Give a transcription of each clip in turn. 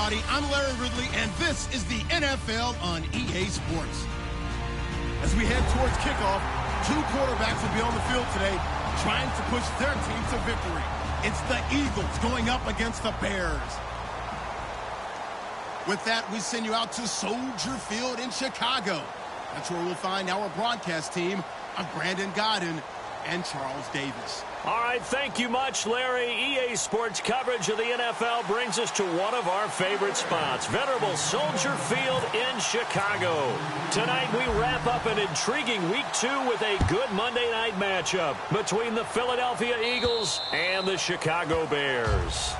everybody. I'm Larry Ridley, and this is the NFL on EA Sports. As we head towards kickoff, two quarterbacks will be on the field today trying to push their team to victory. It's the Eagles going up against the Bears. With that, we send you out to Soldier Field in Chicago. That's where we'll find our broadcast team of Brandon Godden and Charles Davis. All right, thank you much, Larry. EA Sports coverage of the NFL brings us to one of our favorite spots, venerable Soldier Field in Chicago. Tonight, we wrap up an intriguing Week 2 with a good Monday night matchup between the Philadelphia Eagles and the Chicago Bears.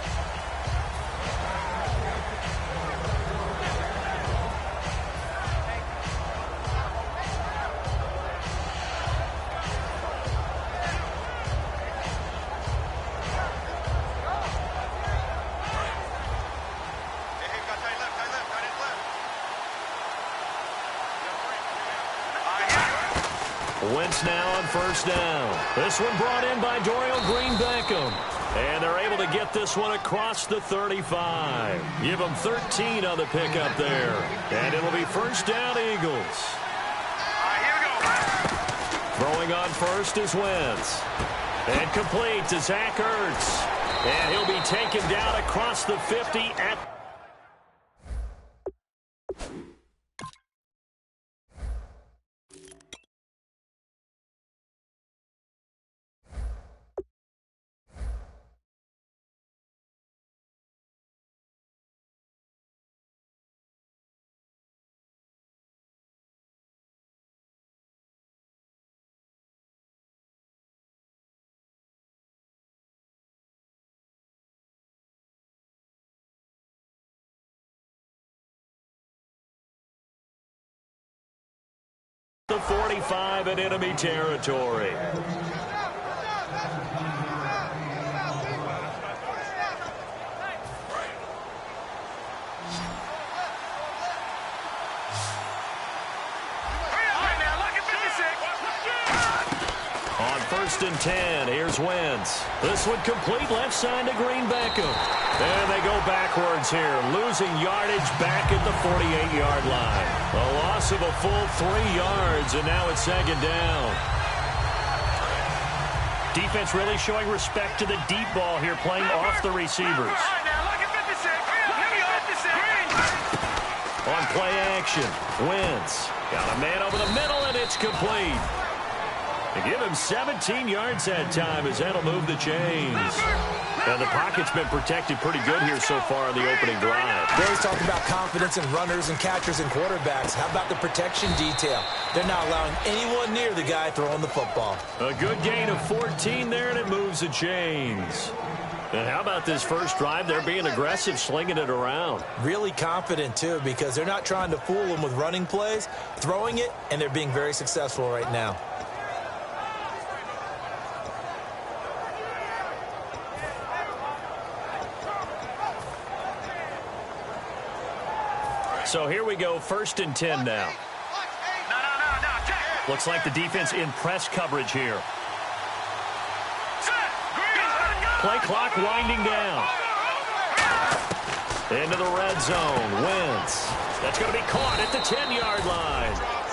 Wentz now on first down. This one brought in by Dorial Green-Beckham. And they're able to get this one across the 35. Give them 13 on the pickup there. And it'll be first down, Eagles. Here we go. Throwing on first is Wentz. And complete to Zach Ertz. And he'll be taken down across the 50 at the 45 in enemy territory. On first and 10, here's Wentz. This one complete left side to Green-Beckham. And they go backwards here, losing yardage back at the 48-yard line. A loss of a full 3 yards, and now it's second down. Defense really showing respect to the deep ball here, playing off the receivers. On play action, Wentz got a man over the middle, and it's complete. They give him 17 yards that time as that'll move the chains. Now, the pocket's been protected pretty good here so far in the opening drive. We always talk about confidence in runners and catchers and quarterbacks. How about the protection detail? They're not allowing anyone near the guy throwing the football. A good gain of 14 there, and it moves the chains. And how about this first drive? They're being aggressive, slinging it around. Really confident, too, because they're not trying to fool them with running plays, throwing it, and they're being very successful right now. So here we go, first and 10 now. Looks like the defense in press coverage here. Play clock winding down. Into the red zone, Wentz. That's going to be caught at the 10-yard line.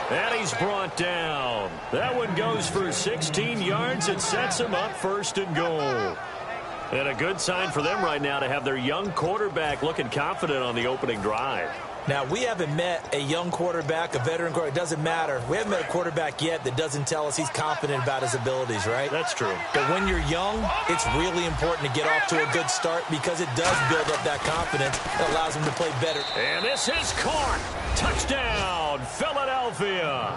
And he's brought down. That one goes for 16 yards and sets him up first and goal. And a good sign for them right now to have their young quarterback looking confident on the opening drive. Now, we haven't met a young quarterback, a veteran quarterback. It doesn't matter. We haven't met a quarterback yet that doesn't tell us he's confident about his abilities, right? That's true. But when you're young, it's really important to get off to a good start because it does build up that confidence that allows him to play better. And this is caught. Touchdown, Philadelphia.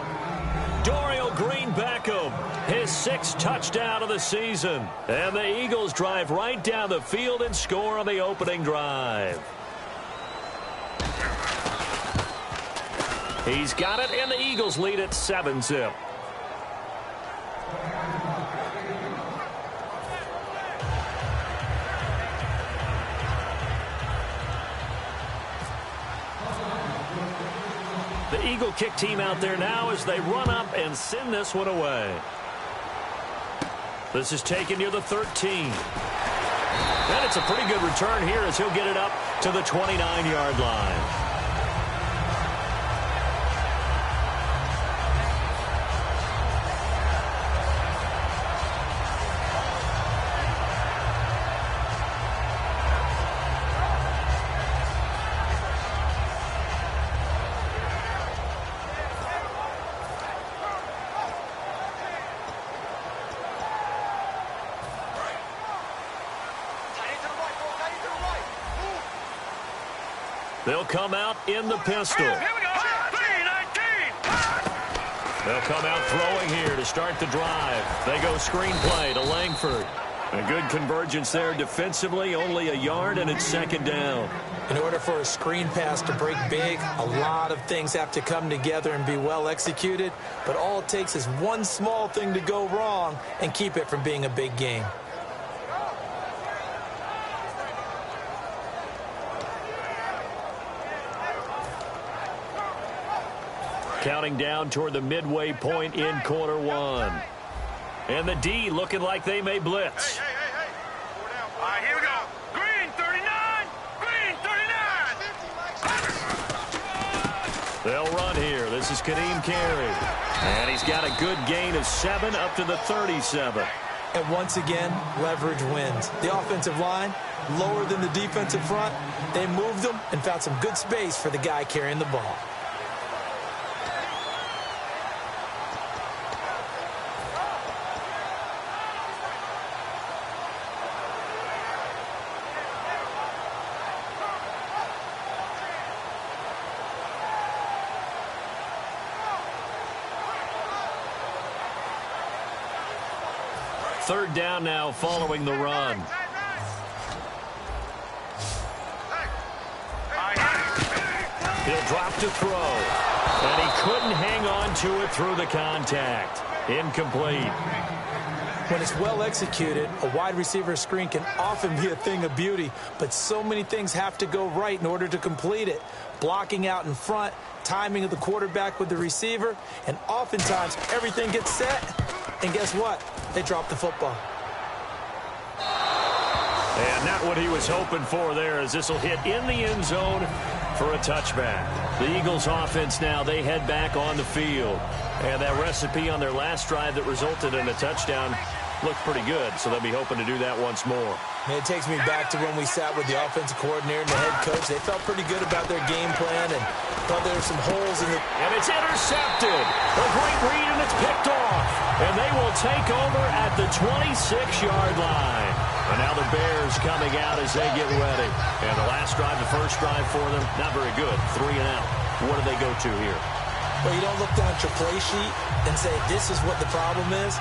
Dorial Green-Beckham, his 6th touchdown of the season. And the Eagles drive right down the field and score on the opening drive. He's got it, and the Eagles lead at 7-zip. The Eagle kick team out there now as they run up and send this one away. This is taken near the 13. And it's a pretty good return here as he'll get it up to the 29-yard line. They'll come out in the pistol. Here we go. 3-19. They'll come out throwing here to start the drive. They go screenplay to Langford. A good convergence there defensively, only a yard, and it's second down. In order for a screen pass to break big, a lot of things have to come together and be well executed, but all it takes is one small thing to go wrong and keep it from being a big game. Counting down toward the midway point in quarter one. And the D looking like they may blitz. Hey. All right, here we go. Green 39. Green 39. They'll run here. This is Kadeem Carey. And he's got a good gain of 7 up to the 37. And once again, leverage wins. The offensive line, lower than the defensive front. They moved them and found some good space for the guy carrying the ball. Third down now following the run. He'll drop to throw. And he couldn't hang on to it through the contact. Incomplete. When it's well executed, a wide receiver screen can often be a thing of beauty, but so many things have to go right in order to complete it. Blocking out in front, timing of the quarterback with the receiver, and oftentimes everything gets set, and guess what? They drop the football. And not what he was hoping for there, as this will hit in the end zone for a touchback. The Eagles offense now, they head back on the field. And that recipe on their last drive that resulted in a touchdown looked pretty good, so they'll be hoping to do that once more. And it takes me back to when we sat with the offensive coordinator and the head coach. They felt pretty good about their game plan and thought there were some holes in the... And it's intercepted. A great read, and it's picked off. And they will take over at the 26-yard line. And now the Bears coming out as they get ready. And the last drive, the first drive for them, not very good. 3 and out. What do they go to here? Well, you don't look down at your play sheet and say, this is what the problem is.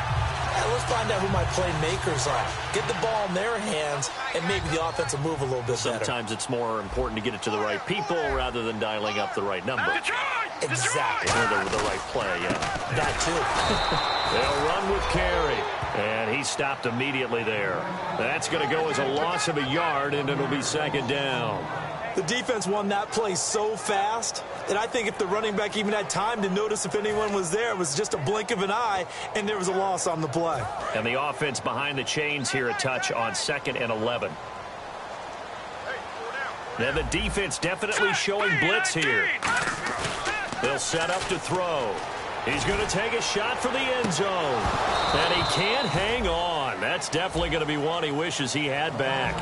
Let's find out who my playmakers are. Get the ball in their hands, and maybe the offense will move a little bit better. Sometimes it's more important to get it to the right people rather than dialing up the right number. Exactly. Or the right play, yeah. That too. They'll run with Carey, and he stopped immediately there. That's going to go as a loss of a yard, and it'll be second down. The defense won that play so fast that I think if the running back even had time to notice if anyone was there, it was just a blink of an eye, and there was a loss on the play. And the offense behind the chains here, a touch on 2nd and 11. And the defense definitely showing blitz here. They'll set up to throw. He's going to take a shot for the end zone. And he can't hang on. That's definitely going to be one he wishes he had back.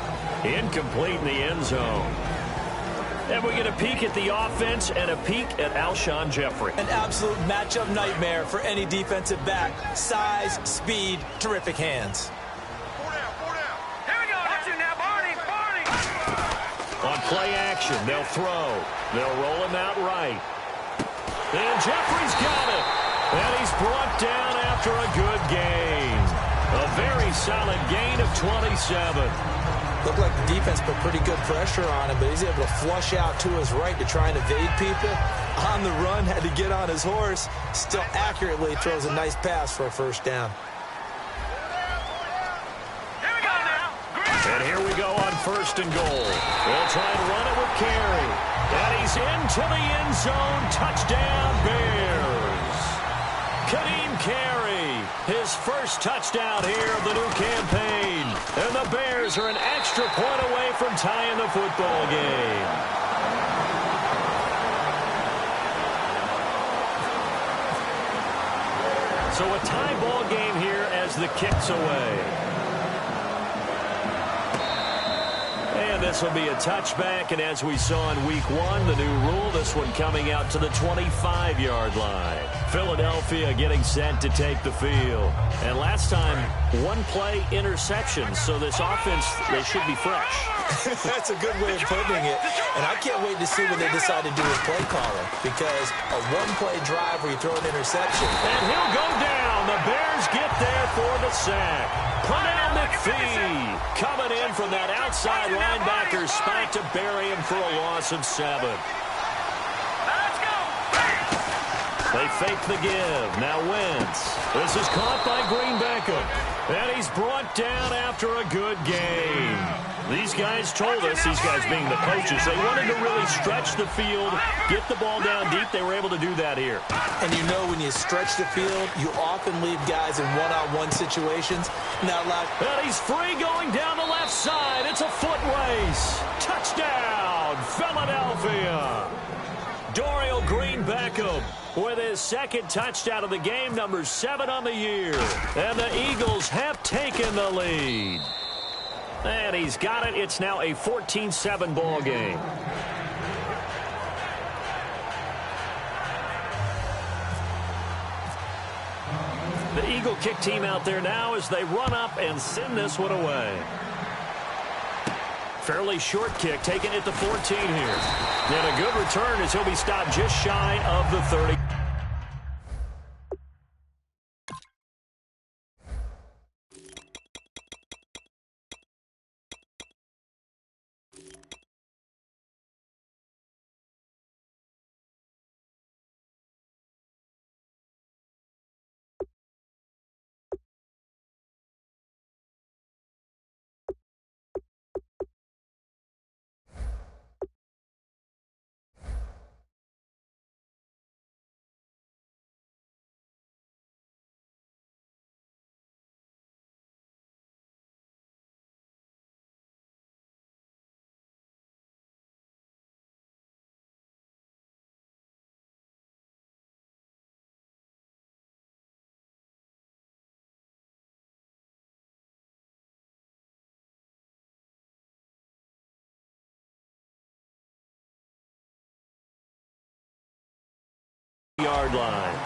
Incomplete in the end zone. And we get a peek at the offense and a peek at Alshon Jeffrey. An absolute matchup nightmare for any defensive back. Size, speed, terrific hands. 4 down. Here we go. Watch it now, Barney. On play action, they'll throw. They'll roll him out right. And Jeffrey's got it. And he's brought down after a good gain. A very solid gain of 27. Looked like the defense put pretty good pressure on him, but he's able to flush out to his right to try and evade people. On the run, had to get on his horse. Still accurately throws a nice pass for a first down. Here we go now. And here we go on 1st and goal. They'll try and run it with Carey. And he's into the end zone. Touchdown, Bears. Kadeem Carey His first touchdown here of the new campaign. And the Bears are an extra point away from tying the football game. So a tie ball game here as the kick's away. And this will be a touchback, and as we saw in Week 1, the new rule, this one coming out to the 25-yard line. Philadelphia getting set to take the field. And last time, one-play interception, so this offense, they should be fresh. That's a good way of putting it. And I can't wait to see what they decide to do with play calling, because a one-play drive where you throw an interception. And he'll go down. The Bears get there for the sack. Pernell McPhee coming in from that outside linebacker spot to bury him for a loss of 7. They fake the give. Now Wentz. This is caught by Green Beckham. And he's brought down after a good game. These guys told us, these guys being the coaches, they wanted to really stretch the field, get the ball down deep. They were able to do that here. And you know when you stretch the field, you often leave guys in one-on-one situations. Not allowed. And he's free going down the left side. It's a foot race. Touchdown, Philadelphia. Dorial Green Beckham with his second touchdown of the game, number 7 on the year. And the Eagles have taken the lead. And he's got it. It's now a 14-7 ball game. The Eagle kick team out there now as they run up and send this one away. Fairly short kick, taking it to 14 here. And a good return as he'll be stopped just shy of the 30. Yard line.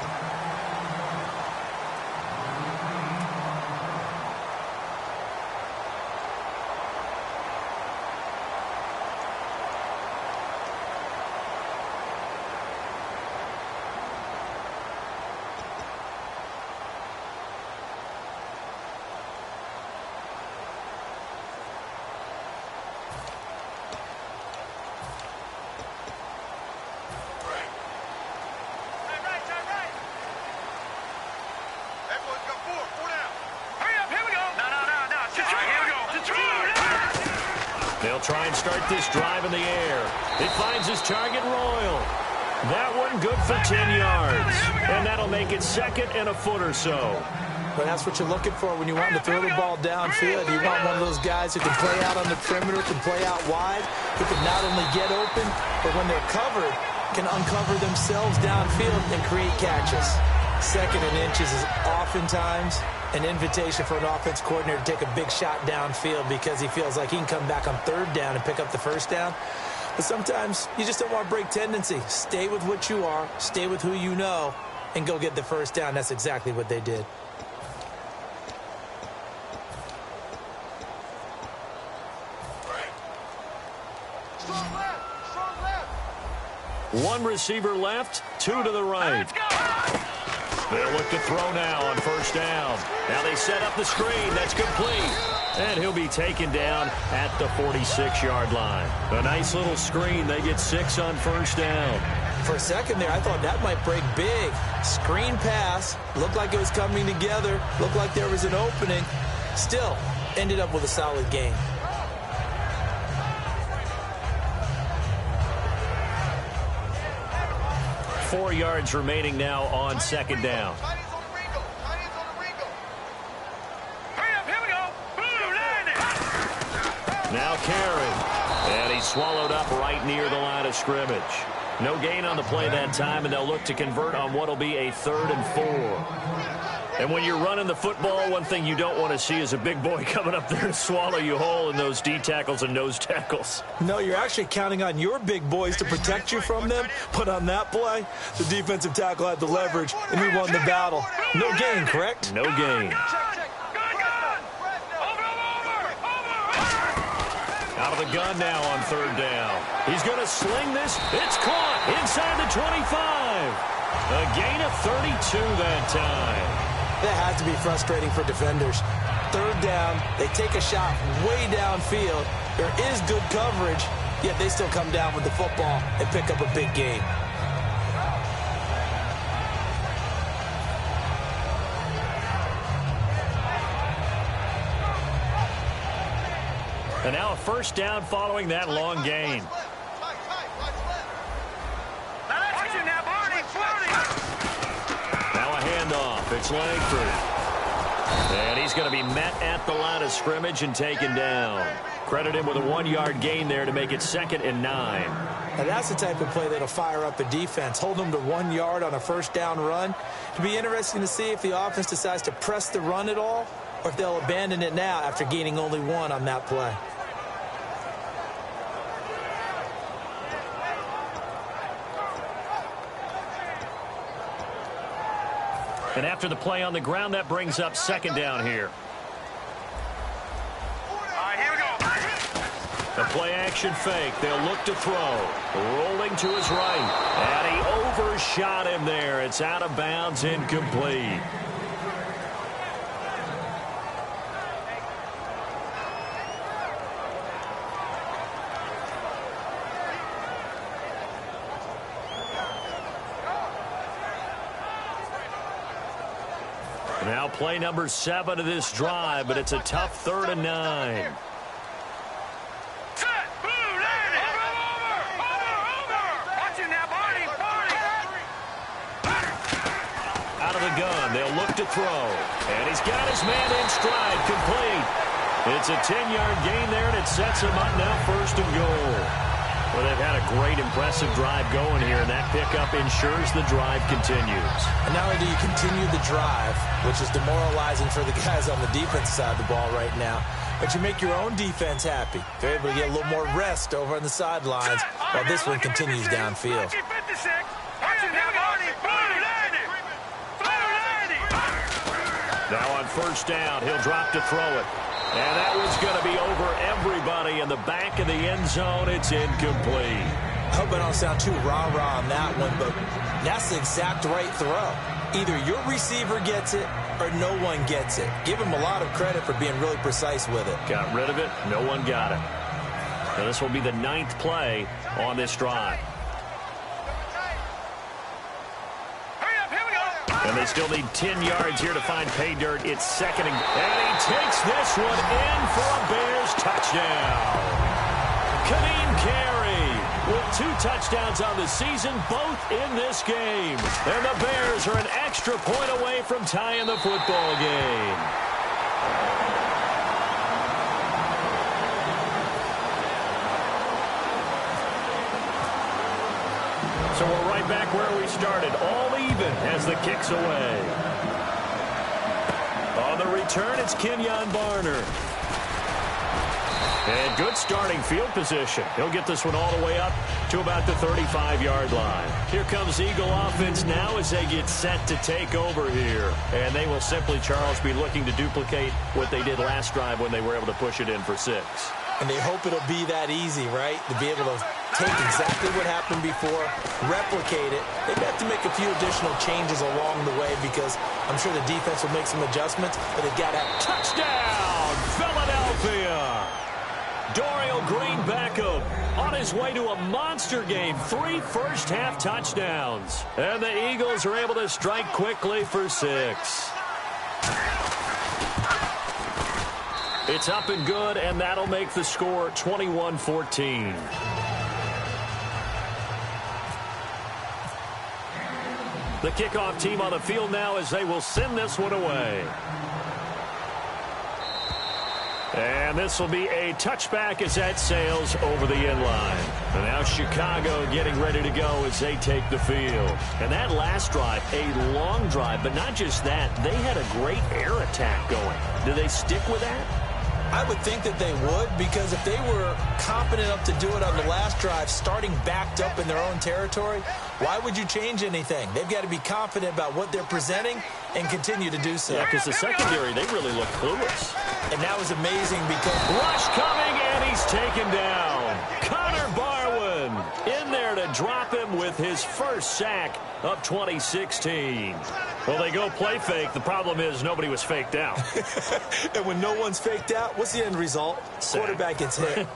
They'll try and start this drive in the air. It finds his target, Royal. That one good for 10 yards. And that'll make it second and a foot or so. But that's what you're looking for when you want to throw the ball downfield. You want one of those guys who can play out on the perimeter, can play out wide, who can not only get open, but when they're covered, can uncover themselves downfield and create catches. Second and inches is oftentimes an invitation for an offense coordinator to take a big shot downfield because he feels like he can come back on third down and pick up the first down. But sometimes you just don't want to break tendency. Stay with what you are, stay with who you know, and go get the first down. That's exactly what they did. One receiver left, 2 to the right. They'll look to throw now on first down. Now they set up the screen. That's complete. And he'll be taken down at the 46-yard line. A nice little screen. They get 6 on first down. For a second there, I thought that might break big. Screen pass. Looked like it was coming together. Looked like there was an opening. Still, ended up with a solid game. Four yards remaining now on second down. Now carry. And he's swallowed up right near the line of scrimmage. No gain on the play that time, and they'll look to convert on what will be a 3rd and 4. And when you're running the football, one thing you don't want to see is a big boy coming up there and swallow you whole in those D tackles and nose tackles. No, you're actually counting on your big boys to protect you from them. But on that play, the defensive tackle had the leverage, and he won the battle. No gain, correct? No gain. Out of the gun now on 3rd down. He's going to sling this. It's caught inside the 25. A gain of 32 that time. That has to be frustrating for defenders. 3rd down, they take a shot way downfield. There is good coverage, yet they still come down with the football and pick up a big gain. And now a 1st down following that long gain. Now a handoff. It's Langford. And he's going to be met at the line of scrimmage and taken down. Credit him with a 1-yard gain there to make it 2nd and 9. And that's the type of play that'll fire up a defense. Hold them to 1 yard on a 1st down run. It'll be interesting to see if the offense decides to press the run at all, or if they'll abandon it now after gaining only 1 on that play. And after the play on the ground, that brings up 2nd down here. All right, here we go. The play action fake. They'll look to throw. Rolling to his right. And he overshot him there. It's out of bounds, incomplete. Now play number 7 of this drive, but it's a tough 3rd and 9. Out of the gun, they'll look to throw. And he's got his man in stride, complete. It's a 10-yard gain there, and it sets him up now 1st and goal. Well, they've had a great, impressive drive going here, and that pickup ensures the drive continues. And not only do you continue the drive, which is demoralizing for the guys on the defense side of the ball right now, but you make your own defense happy. They're able to get a little more rest over on the sidelines while this one continues downfield. Now on 1st down, he'll drop to throw it. And that one's going to be over everybody in the back of the end zone. It's incomplete. I hope I don't sound too rah-rah on that one, but that's the exact right throw. Either your receiver gets it or no one gets it. Give him a lot of credit for being really precise with it. Got rid of it. No one got it. Now this will be the 9th play on this drive. And they still need 10 yards here to find pay dirt. It's 2nd and he takes this one in for a Bears touchdown. Kadeem Carey with 2 touchdowns on the season, both in this game. And the Bears are an extra point away from tying the football game. So we're right back where we started, all even as the kick's away. On the return, it's Kenyon Barner. And good starting field position. He'll get this one all the way up to about the 35-yard line. Here comes Eagle offense now as they get set to take over here. And they will simply, Charles, be looking to duplicate what they did last drive when they were able to push it in for 6. And they hope it'll be that easy, right? To be able to take exactly what happened before, replicate it. They've got to make a few additional changes along the way because I'm sure the defense will make some adjustments, but they've got to have touchdown, Philadelphia! Dorial Green Beckham on his way to a monster game. 3 first-half touchdowns. And the Eagles are able to strike quickly for 6. It's up and good, and that'll make the score 21-14. The kickoff team on the field now as they will send this one away. And this will be a touchback as that sails over the end line. And now Chicago getting ready to go as they take the field. And that last drive, a long drive, but not just that. They had a great air attack going. Do they stick with that? I would think that they would, because if they were competent enough to do it on the last drive, starting backed up in their own territory, why would you change anything? They've got to be confident about what they're presenting and continue to do so. Yeah, because the secondary, they really look clueless. And that was amazing because... Rush coming, and he's taken down. Connor Barwin in there to drop him with his first sack of 2016. Well, they go play fake. The problem is nobody was faked out. And when no one's faked out, what's the end result? Sack. Quarterback gets hit.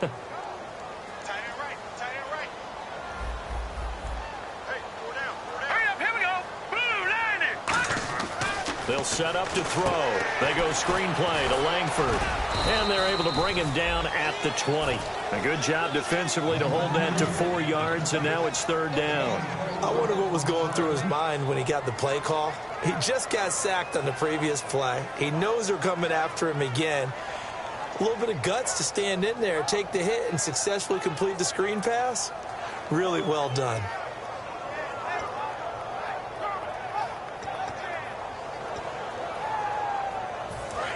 They'll set up to throw. They go screenplay to Langford. And they're able to bring him down at the 20. A good job defensively to hold that to 4 yards, and now it's third down. I wonder what was going through his mind when he got the play call. He just got sacked on the previous play. He knows they're coming after him again. A little bit of guts to stand in there, take the hit, and successfully complete the screen pass. Really well done.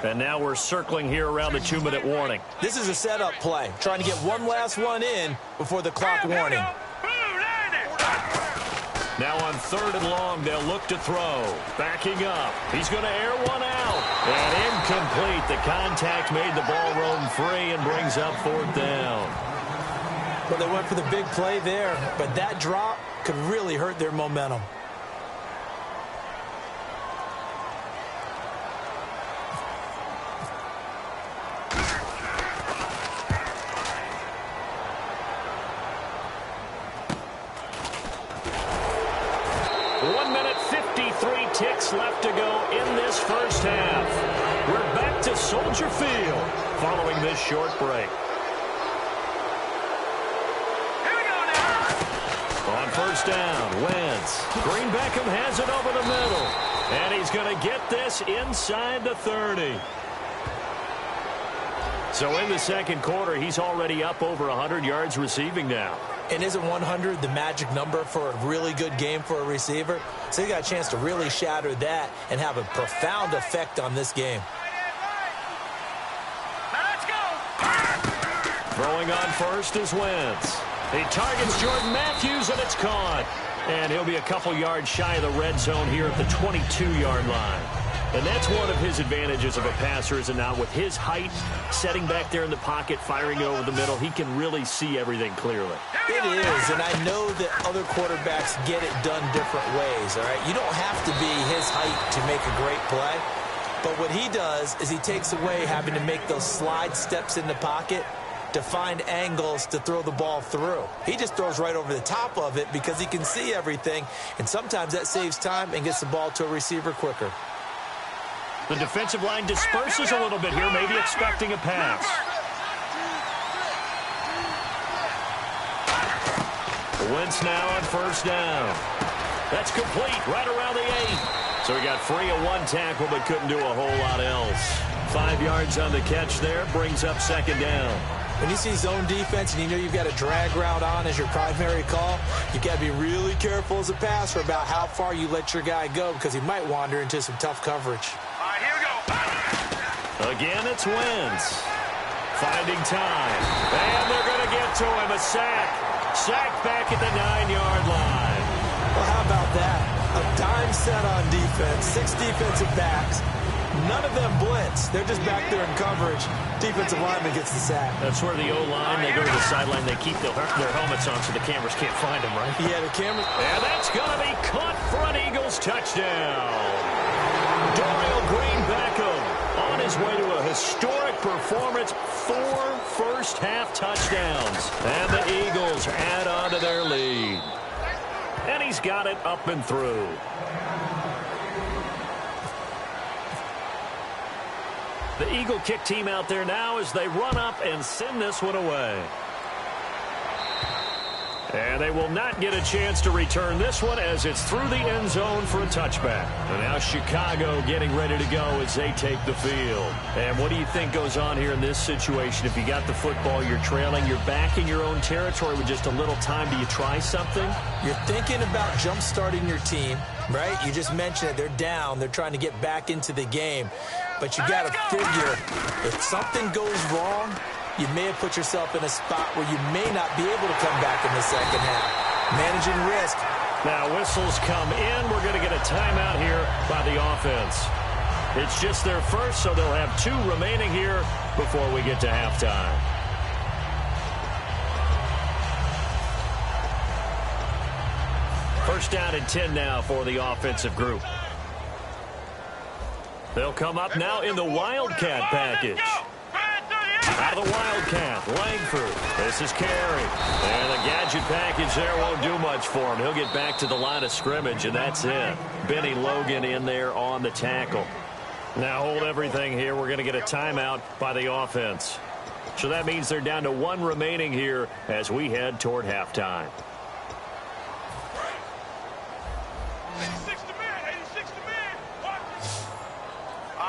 And now we're circling here around the 2-minute warning. This is a setup play, trying to get one last one in before the clock warning. Now on 3rd and long, they'll look to throw. Backing up. He's going to air one out. And incomplete. The contact made the ball roam free and brings up 4th down. Well, they went for the big play there, but that drop could really hurt their momentum. Ticks left to go in this first half. We're back to Soldier Field following this short break. Here we go now. On first down, Wentz. Green Beckham has it over the middle. And he's going to get this inside the 30. So in the second quarter, he's already up over 100 yards receiving now. And isn't 100 the magic number for a really good game for a receiver? So you got a chance to really shatter that and have a profound effect on this game. Now let's go. Throwing on first is Wentz. He targets Jordan Matthews, and it's caught. And he'll be a couple yards shy of the red zone here at the 22-yard line. And that's one of his advantages of a passer, is it not? With his height, setting back there in the pocket, firing over the middle, he can really see everything clearly. It is, and I know that other quarterbacks get it done different ways, all right? You don't have to be his height to make a great play. But what he does is he takes away having to make those slide steps in the pocket to find angles to throw the ball through. He just throws right over the top of it because he can see everything, and sometimes that saves time and gets the ball to a receiver quicker. The defensive line disperses a little bit here, maybe expecting a pass. Wentz now on first down. That's complete right around the 8. So he got free of one tackle but couldn't do a whole lot else. 5 yards on the catch there, brings up second down. When you see zone defense and you know you've got a drag route on as your primary call, you've got to be really careful as a passer about how far you let your guy go because he might wander into some tough coverage. All right, here we go. Again, it's Wentz. Finding time. And they're going to get to him. A sack. Sacked back at the 9-yard line. Well, how about that? A dime set on defense. 6 defensive backs. None of them blitz. They're just back there in coverage. Defensive lineman gets the sack. That's where the O-line, they go to the sideline. They keep their helmets on so the cameras can't find them, right? Yeah, the camera. And that's going to be caught for an Eagles touchdown. Dorial Green Beckham on his way to a historic performance. 4 first-half touchdowns. And the Eagles add on to their lead. And he's got it up and through. The Eagle kick team out there now as they run up and send this one away. And they will not get a chance to return this one as it's through the end zone for a touchback. And now Chicago getting ready to go as they take the field. And what do you think goes on here in this situation? If you got the football, you're trailing, you're back in your own territory with just a little time. Do you try something? You're thinking about jump-starting your team, right? You just mentioned it. They're down. They're trying to get back into the game. But you got to figure if something goes wrong, you may have put yourself in a spot where you may not be able to come back in the second half. Managing risk. Now whistles come in. We're going to get a timeout here by the offense. It's just their first, so they'll have 2 remaining here before we get to halftime. First down and 10 now for the offensive group. They'll come up now in the Wildcat package. Out of the Wildcat, Langford. This is Carey. And the gadget package there won't do much for him. He'll get back to the line of scrimmage, and that's it. Benny Logan in there on the tackle. Now hold everything here. We're going to get a timeout by the offense. So that means they're down to 1 remaining here as we head toward halftime. 86 to man, 86 to man.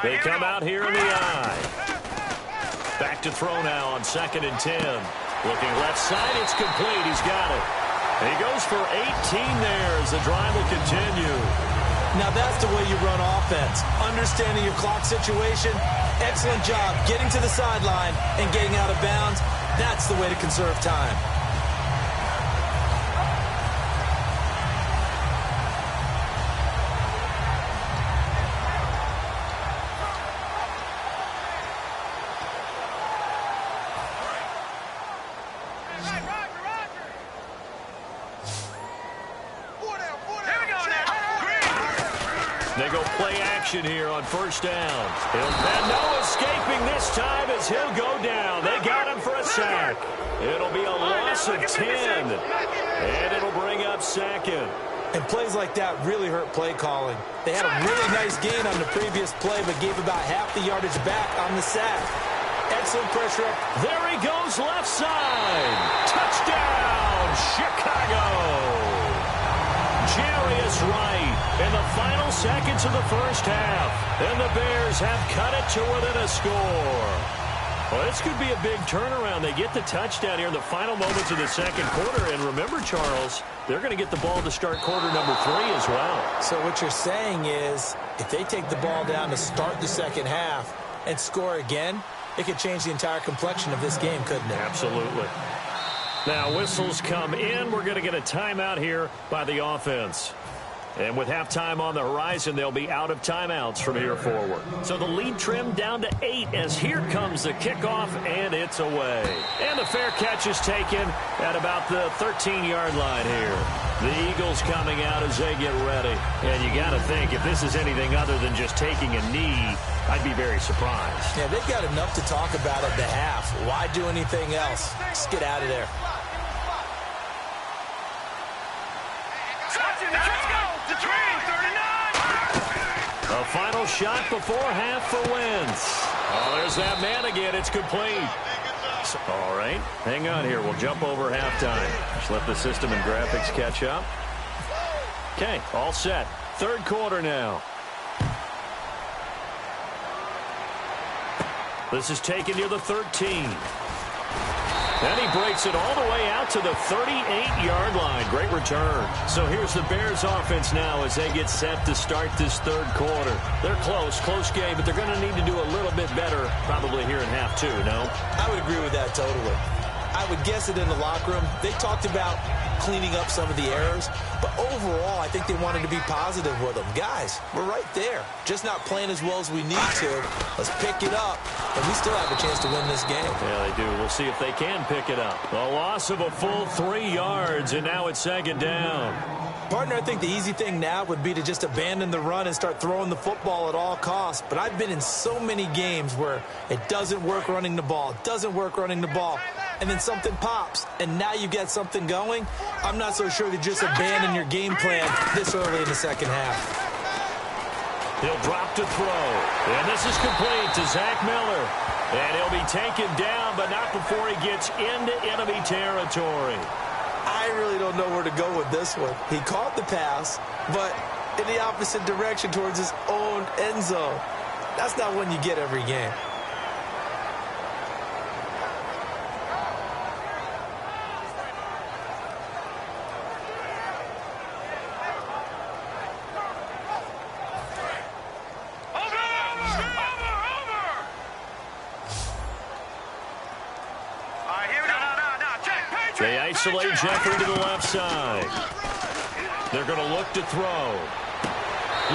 They come out here in the eye. Back to throw now on 2nd and 10. Looking left side, it's complete. He's got it. And he goes for 18 there as the drive will continue. Now that's the way you run offense. Understanding your clock situation. Excellent job getting to the sideline and getting out of bounds. That's the way to conserve time. They go play action here on first down. And no escaping this time as he'll go down. They got him for a sack. It'll be a loss of 10. And it'll bring up 2nd. And plays like that really hurt play calling. They had a really nice gain on the previous play, but gave about half the yardage back on the sack. Excellent pressure up. There he goes, left side. Touchdown, Chicago. Jarius Wright in the final seconds of the first half. And the Bears have cut it to within a score. Well, this could be a big turnaround. They get the touchdown here in the final moments of the second quarter. And remember, Charles, they're going to get the ball to start quarter number 3 as well. So what you're saying is if they take the ball down to start the second half and score again, it could change the entire complexion of this game, couldn't it? Absolutely. Now whistles come in. We're going to get a timeout here by the offense. And with halftime on the horizon, they'll be out of timeouts from here forward. So the lead trimmed down to 8 as here comes the kickoff, and it's away. And the fair catch is taken at about the 13-yard line here. The Eagles coming out as they get ready. And you got to think, if this is anything other than just taking a knee, I'd be very surprised. Yeah, they've got enough to talk about at the half. Why do anything else? Just get out of there. A final shot before half for Wentz. Oh, there's that man again. It's complete. All right, hang on here. We'll jump over halftime. Just let the system and graphics catch up. Okay, all set. Third quarter now. This is taken near the 13. And he breaks it all the way out to the 38-yard line. Great return. So here's the Bears offense now as they get set to start this third quarter. They're close game, but they're going to need to do a little bit better probably here in half 2, no? I would agree with that totally. I would guess it in the locker room. They talked about cleaning up some of the errors, but overall, I think they wanted to be positive with them. Guys, we're right there. Just not playing as well as we need to. Let's pick it up, and we still have a chance to win this game. Yeah, they do. We'll see if they can pick it up. A loss of a full 3 yards, and now it's second down. Partner, I think the easy thing now would be to just abandon the run and start throwing the football at all costs. But I've been in so many games where it doesn't work running the ball. It doesn't work running the ball. And then something pops, and now you get something going. I'm not so sure to just abandon your game plan this early in the second half. He'll drop to throw. And this is complete to Zach Miller. And he'll be taken down, but not before he gets into enemy territory. I I really don't know where to go with this one. He caught the pass, but in the opposite direction towards his own end zone. That's not one you get every game. They isolate Jeffrey to the left side. They're going to look to throw.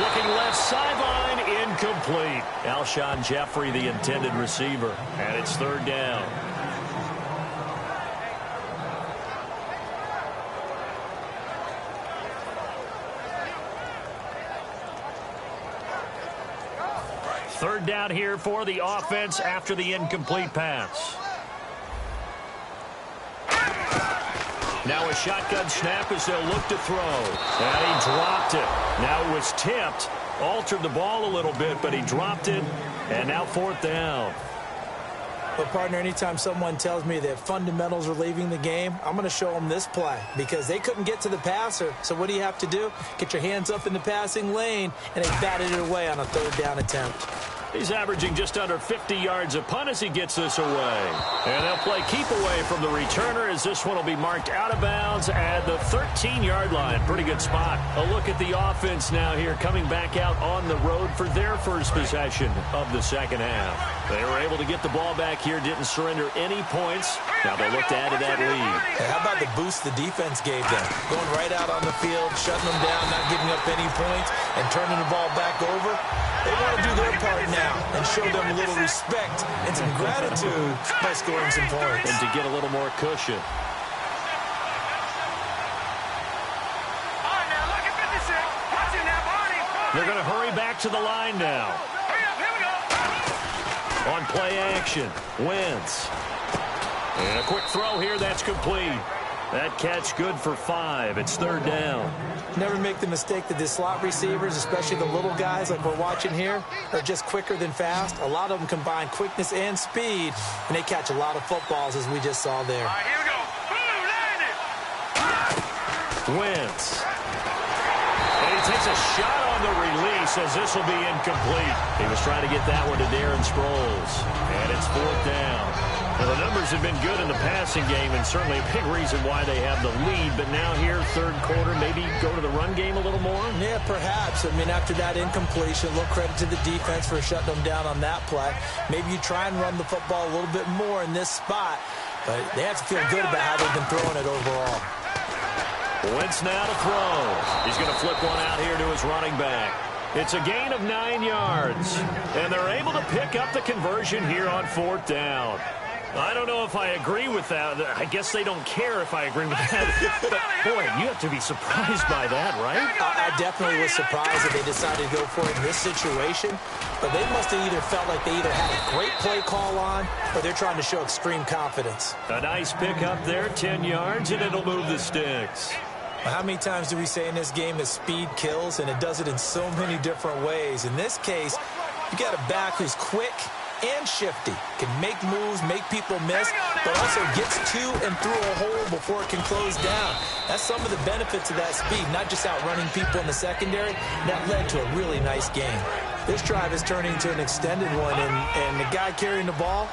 Looking left sideline, incomplete. Alshon Jeffrey, the intended receiver. And it's third down. Third down here for the offense after the incomplete pass. Now a shotgun snap as they'll look to throw. And he dropped it. Now it was tipped. Altered the ball a little bit, but he dropped it. And now fourth down. But, partner, anytime someone tells me that fundamentals are leaving the game, I'm going to show them this play because they couldn't get to the passer. So what do you have to do? Get your hands up in the passing lane, and they batted it away on a third down attempt. He's averaging just under 50 yards a punt as he gets this away. And they'll play keep away from the returner as this one will be marked out of bounds at the 13-yard line. Pretty good spot. A look at the offense now here coming back out on the road for their first possession of the second half. They were able to get the ball back here, didn't surrender any points. Now they'll look to add to that lead. Hey, how about the boost the defense gave them? Going right out on the field, shutting them down, not giving up any points, and turning the ball back over. They want to do their part now and show them a little respect and some gratitude by scoring some points. And to get a little more cushion. They're going to hurry back to the line now. On play action, Wentz. And a quick throw here, that's complete. That catch good for 5. It's third down. Never make the mistake that the slot receivers, especially the little guys like we're watching here, are just quicker than fast. A lot of them combine quickness and speed, and they catch a lot of footballs, as we just saw there. All right, here we go. Boom, landed. Wentz. And he takes a shot on the release as this will be incomplete. He was trying to get that one to Darren Sproles. And it's fourth down. Well, the numbers have been good in the passing game and certainly a big reason why they have the lead. But now here, third quarter, maybe go to the run game a little more? Yeah, perhaps. I mean, after that incompletion, a little credit to the defense for shutting them down on that play. Maybe you try and run the football a little bit more in this spot. But they have to feel good about how they've been throwing it overall. Wentz now to throw. He's going to flip one out here to his running back. It's a gain of 9 yards. And they're able to pick up the conversion here on fourth down. I don't know if I agree with that. I guess they don't care if I agree with that. But, boy, you have to be surprised by that, right? I definitely was surprised that they decided to go for it in this situation. But they must have either felt like they either had a great play call on or they're trying to show extreme confidence. A nice pick up there, 10 yards, and it'll move the sticks. How many times do we say in this game that speed kills, and it does it in so many different ways? In this case, you got a back who's quick and shifty, can make moves, make people miss, but also gets to and through a hole before it can close down. That's some of the benefits of that speed, not just outrunning people in the secondary. That led to a really nice game. This drive is turning into an extended one, and the guy carrying the ball,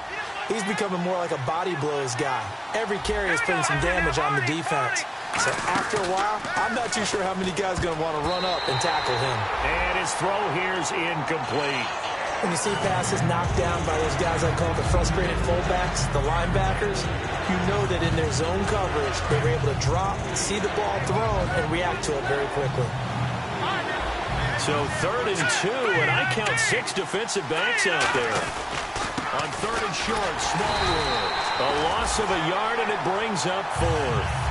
he's becoming more like a body blows guy. Every carry is putting some damage on the defense. So after a while, I'm not too sure how many guys are going to want to run up and tackle him. And his throw here's incomplete. When you see passes knocked down by those guys I call the frustrated fullbacks, the linebackers, you know that in their zone coverage, they were able to drop, see the ball thrown, and react to it very quickly. So 3rd and 2, and I count 6 defensive backs out there. On 3rd and short, Smallwood. A loss of a yard, and it brings up 4th.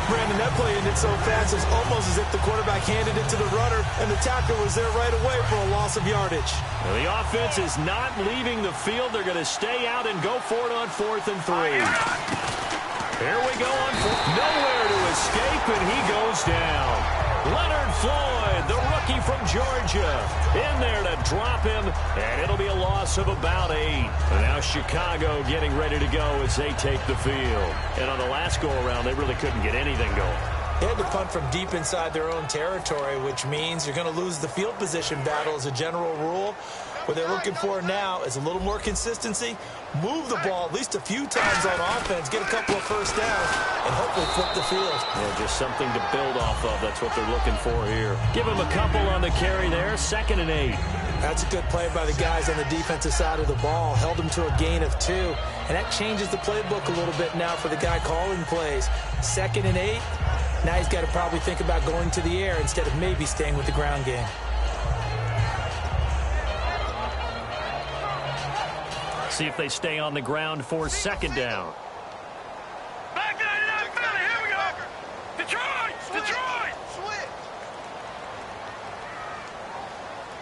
Brandon, that play ended so fast, it's almost as if the quarterback handed it to the runner, and the tackler was there right away for a loss of yardage. Well, the offense is not leaving the field. They're going to stay out and go for it on 4th and 3. Here we go on 4th. Nowhere to escape, and he goes down. Leonard Floyd, the rookie from Georgia, in there to drop him, and it'll be a loss loss of about 8. And now Chicago getting ready to go as they take the field. And on the last go-around, they really couldn't get anything going. They had to punt from deep inside their own territory, which means you're going to lose the field position battle as a general rule. What they're looking for now is a little more consistency, move the ball at least a few times on offense, get a couple of first downs, and hopefully flip the field. Yeah, just something to build off of. That's what they're looking for here. Give them a couple on the carry there, 2nd and 8. That's a good play by the guys on the defensive side of the ball. Held them to a gain of 2, and that changes the playbook a little bit now for the guy calling plays. 2nd and 8, now he's got to probably think about going to the air instead of maybe staying with the ground game. See if they stay on the ground for 2nd down. Back 99 Philly, here we go. Detroit, Detroit. Switch.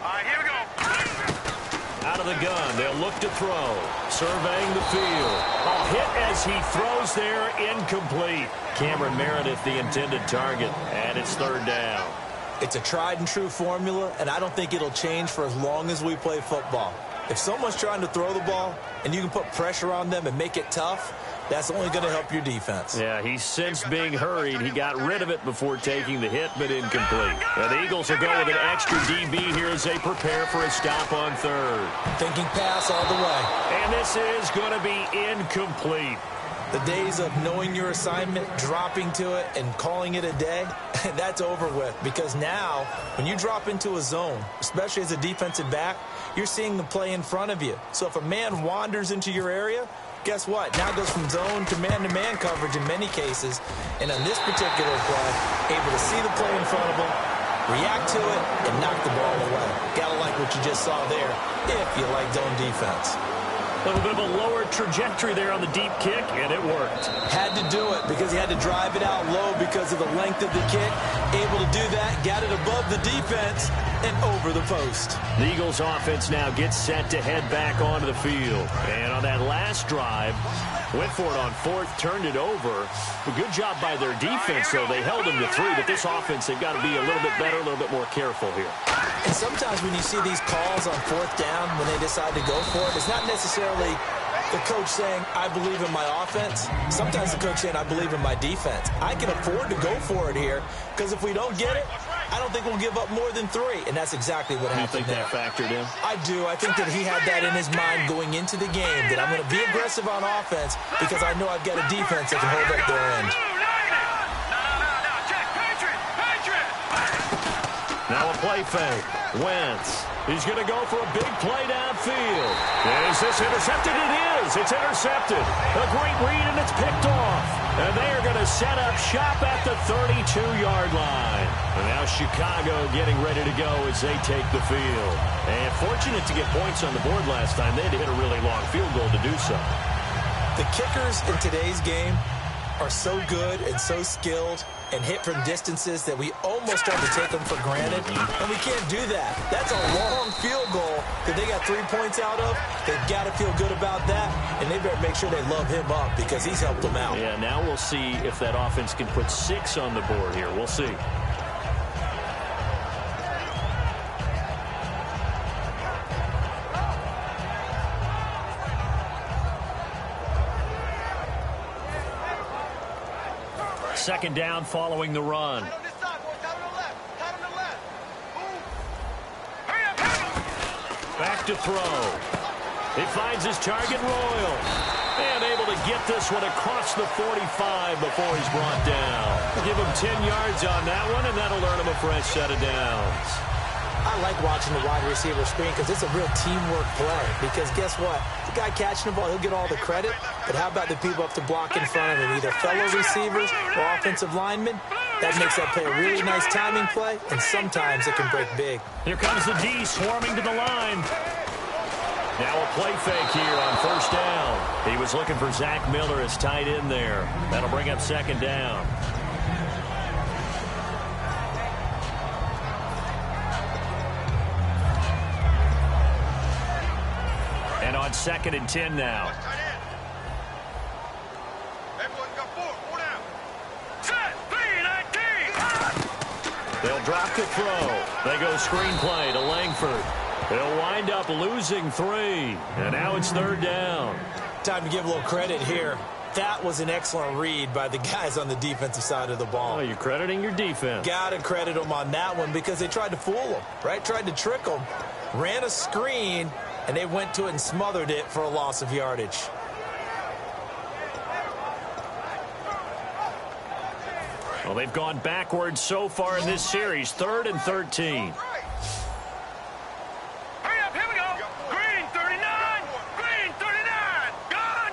All right, here we go. Out of the gun, they'll look to throw. Surveying the field. A hit as he throws there, incomplete. Cameron Meredith, the intended target, and it's 3rd down. It's a tried and true formula, and I don't think it'll change for as long as we play football. If someone's trying to throw the ball and you can put pressure on them and make it tough, that's only going to help your defense. Yeah, he's since being hurried. He got rid of it before taking the hit, but incomplete. Now, the Eagles will go with an extra DB here as they prepare for a stop on 3rd. Thinking pass all the way. And this is going to be incomplete. The days of knowing your assignment, dropping to it, and calling it a day, that's over with. Because now, when you drop into a zone, especially as a defensive back, you're seeing the play in front of you. So if a man wanders into your area, guess what? Now it goes from zone to man-to-man coverage in many cases. And on this particular play, able to see the play in front of him, react to it, and knock the ball away. Gotta like what you just saw there, if you like zone defense. A little bit of a lower trajectory there on the deep kick, and it worked. Had to do it because he had to drive it out low because of the length of the kick. Able to do that, got it above the defense and over the post. The Eagles offense now gets set to head back onto the field. And on that last drive, went for it on 4th, turned it over. A good job by their defense, though. They held them to 3, but this offense, they've got to be a little bit better, a little bit more careful here. And sometimes when you see these calls on 4th down, when they decide to go for it, it's not necessarily the coach saying, I believe in my offense. Sometimes the coach saying, I believe in my defense. I can afford to go for it here because if we don't get it, I don't think we'll give up more than 3. And that's exactly what happened there. You think that factored in? I do. I think that he had that in his mind going into the game, that I'm going to be aggressive on offense because I know I've got a defense that can hold up their end. Now a play fake. Wentz. He's going to go for a big play downfield. Is this intercepted? It is. It's intercepted. A great read, and it's picked off. And they are going to set up shop at the 32-yard line. And now Chicago getting ready to go as they take the field. And fortunate to get points on the board last time. They had to hit a really long field goal to do so. The kickers in today's game are so good and so skilled and hit from distances that we almost start to take them for granted, and we can't do that. That's a long field goal that they got 3 points out of. They've got to feel good about that, and they better make sure they love him up because he's helped them out. Yeah, now we'll see if that offense can put 6 on the board here. We'll see. Second down following the run. Back to throw. He finds his target, Royal. And able to get this one across the 45 before he's brought down. Give him 10 yards on that one, and that'll earn him a fresh set of downs. I like watching the wide receiver screen because it's a real teamwork play. Because guess what? The guy catching the ball, he'll get all the credit. But how about the people up to block in front of him, either fellow receivers or offensive linemen? That makes that play a really nice timing play, and sometimes it can break big. Here comes the D swarming to the line. Now a play fake here on first down. He was looking for Zach Miller as tight end there. That'll bring up second down. And on 2nd and 10 now. They'll drop the throw. They go screenplay to Langford. They'll wind up losing 3. And now it's 3rd down. Time to give a little credit here. That was an excellent read by the guys on the defensive side of the ball. Oh, you're crediting your defense. Got to credit them on that one because they tried to fool them, right? Tried to trick them. Ran a screen, and they went to it and smothered it for a loss of yardage. Well, they've gone backwards so far in this series. 3rd and 13. Hurry up, here we go. Green 39. Green 39. Gone.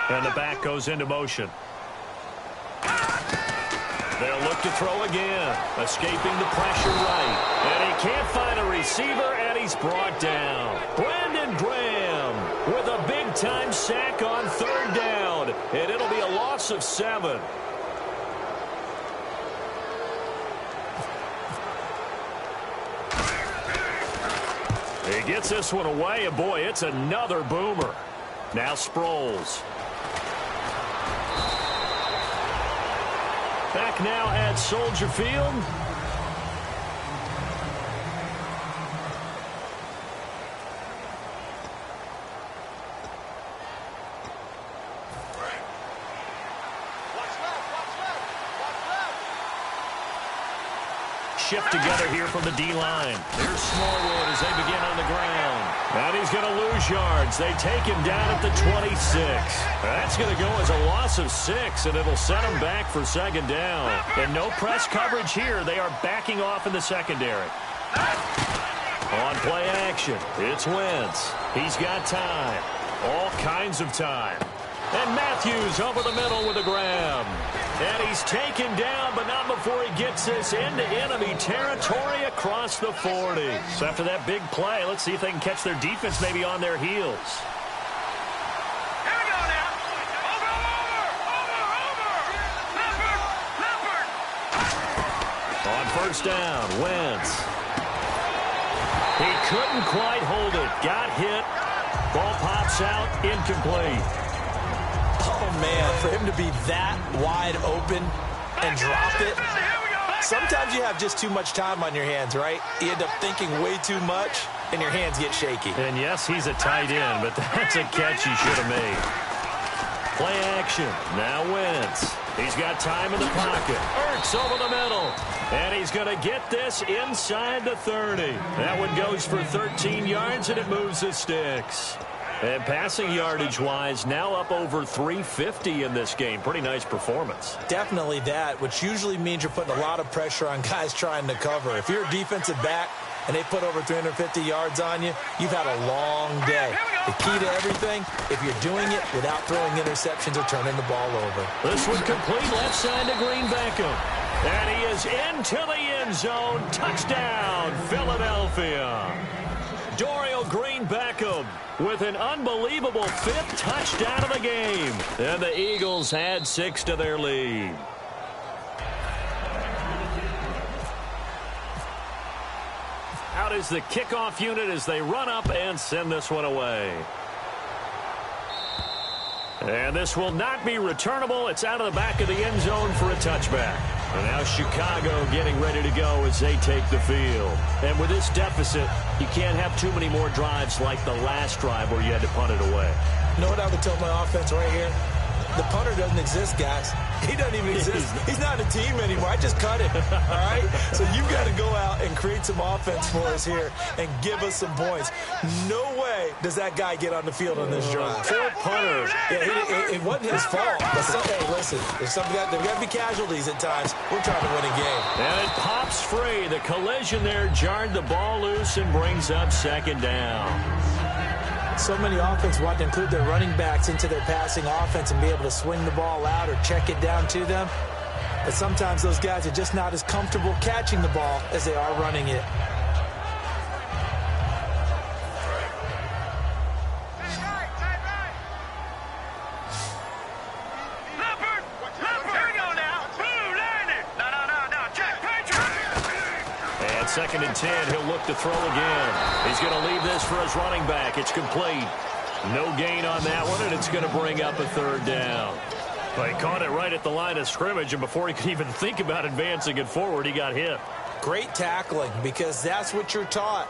And the back goes into motion. They'll look to throw again. Escaping the pressure right. And he can't find a receiver, and he's brought down. Brandon Graham with a big-time sack on 3rd down. And it'll be a loss of 7. He gets this one away, and boy, it's another boomer. Now Sproles. Back now at Soldier Field. Shift together here from the D-line. There's Smallwood as they begin on the ground. And he's going to lose yards. They take him down at the 26. That's going to go as a loss of 6, and it'll set him back for 2nd down. And no press coverage here. They are backing off in the secondary. On play action, it's Wentz. He's got time. All kinds of time. And Matthews over the middle with a grab. And he's taken down, but not before he gets this into enemy territory across the 40. So after that big play, let's see if they can catch their defense maybe on their heels. Here we go now. Over. On 1st down, Wentz. He couldn't quite hold it. Got hit. Ball pops out, incomplete. Oh, man, for him to be that wide open and drop it. Sometimes you have just too much time on your hands, right? You end up thinking way too much, and your hands get shaky. And yes, he's a tight end, but that's a catch he should have made. Play action. Now Wentz. He's got time in the pocket. Ertz over the middle. And he's going to get this inside the 30. That one goes for 13 yards, and it moves the sticks. And passing yardage-wise, now up over 350 in this game. Pretty nice performance. Definitely that, which usually means you're putting a lot of pressure on guys trying to cover. If you're a defensive back and they put over 350 yards on you, you've had a long day. The key to everything, if you're doing it without throwing interceptions or turning the ball over. This one complete left side to Green Beckham. And he is into the end zone. Touchdown, Philadelphia. Dorial Green Beckham with an unbelievable 5th touchdown of the game. And the Eagles add 6 to their lead. Out is the kickoff unit as they run up and send this one away. And this will not be returnable. It's out of the back of the end zone for a touchback. And now Chicago getting ready to go as they take the field. And with this deficit, you can't have too many more drives like the last drive where you had to punt it away. You know what I would tell my offense right here? The punter doesn't exist, guys. He doesn't even exist. He's not a team anymore. I just cut him, all right? So you've got to go out and create some offense for us here and give us some points. No way does that guy get on the field on this drive. Poor punter. Yeah, it wasn't his fault. But hey, listen, there's got to be casualties at times. We're trying to win a game. And it pops free. The collision there jarred the ball loose and brings up 2nd down. So many offenses want to include their running backs into their passing offense and be able to swing the ball out or check it down to them. But sometimes those guys are just not as comfortable catching the ball as they are running it. And 2nd and 10, he'll look to throw again. He's going to leave this for his running back. It's complete. No gain on that one, and it's going to bring up a 3rd down. Well, he caught it right at the line of scrimmage, and before he could even think about advancing it forward, he got hit. Great tackling, because that's what you're taught.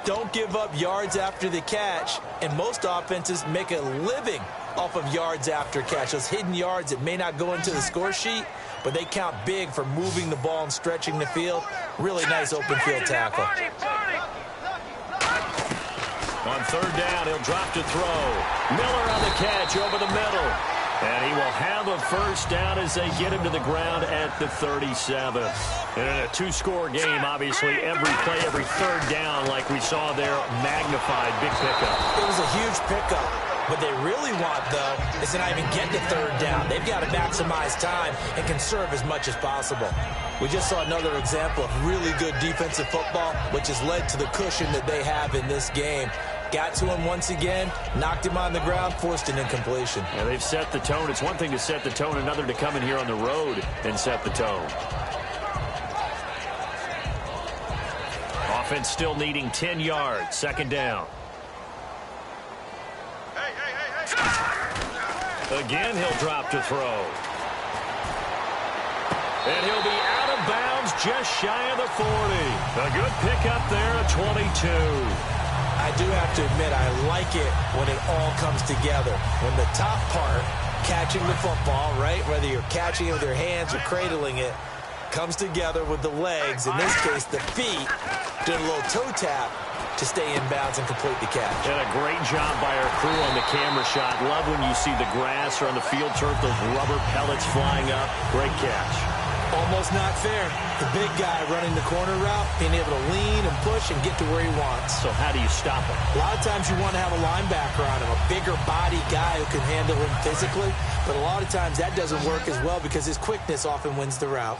Don't give up yards after the catch, and most offenses make a living off of yards after catch. Those hidden yards that may not go into the score sheet, but they count big for moving the ball and stretching the field. Really nice open field tackle. On third down, he'll drop to throw. Miller on the catch over the middle. And he will have a first down as they get him to the ground at the 37. And in a two-score game, obviously, every play, every third down, like we saw there, magnified. Big pickup. It was a huge pickup. What they really want, though, is to not even get to third down. They've got to maximize time and conserve as much as possible. We just saw another example of really good defensive football, which has led to the cushion that they have in this game. Got to him once again, knocked him on the ground, forced an incompletion. Yeah, they've set the tone. It's one thing to set the tone, another to come in here on the road and set the tone. Offense still needing 10 yards. Second down. Again, he'll drop to throw. And he'll be out of bounds just shy of the 40. A good pickup there at 22. I do have to admit, I like it when it all comes together. When the top part, catching the football, right, whether you're catching it with your hands or cradling it, comes together with the legs, in this case the feet, doing a little toe tap to stay in bounds and complete the catch. And a great job by our crew on the camera shot. Love when you see the grass or on the field turf, those rubber pellets flying up. Great catch. Almost not fair. The big guy running the corner route, being able to lean and push and get to where he wants. So how do you stop him? A lot of times you want to have a linebacker on him, a bigger body guy who can handle him physically. But a lot of times that doesn't work as well because his quickness often wins the route.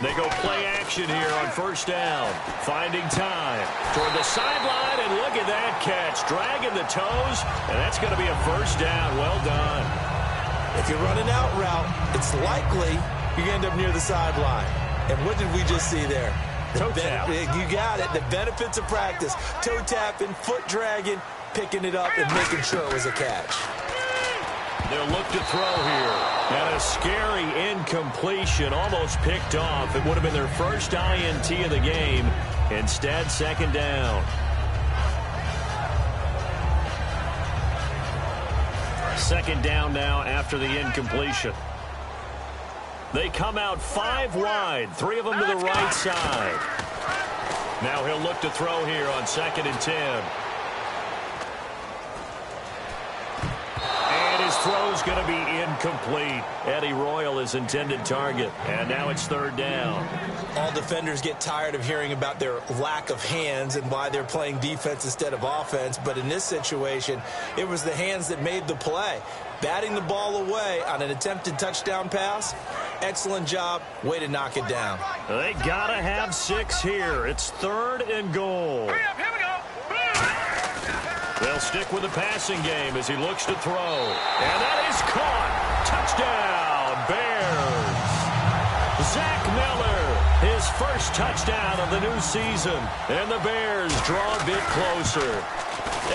They go play action here on first down. Finding time toward the sideline, and look at that catch. Dragging the toes, and that's going to be a first down. Well done. If you're running out route, it's likely you end up near the sideline. And what did we just see there? Toe tap. You got it. The benefits of practice. Toe tapping, foot dragging, picking it up, and making sure it was a catch. They'll look to throw here. And a scary incompletion, almost picked off. It would have been their first INT of the game. Instead, second down. Second down now after the incompletion. They come out 5 wide, 3 of them to the right side. Now he'll look to throw here on 2nd and 10. His throw's going to be incomplete. Eddie Royal is intended target. And now it's third down. All defenders get tired of hearing about their lack of hands and why they're playing defense instead of offense. But in this situation, it was the hands that made the play. Batting the ball away on an attempted touchdown pass. Excellent job. Way to knock it down. They got to have 6 here. It's 3rd and goal. Here we go. They'll stick with the passing game as he looks to throw. And that is caught. Touchdown, Bears. Zach Miller, his first touchdown of the new season. And the Bears draw a bit closer.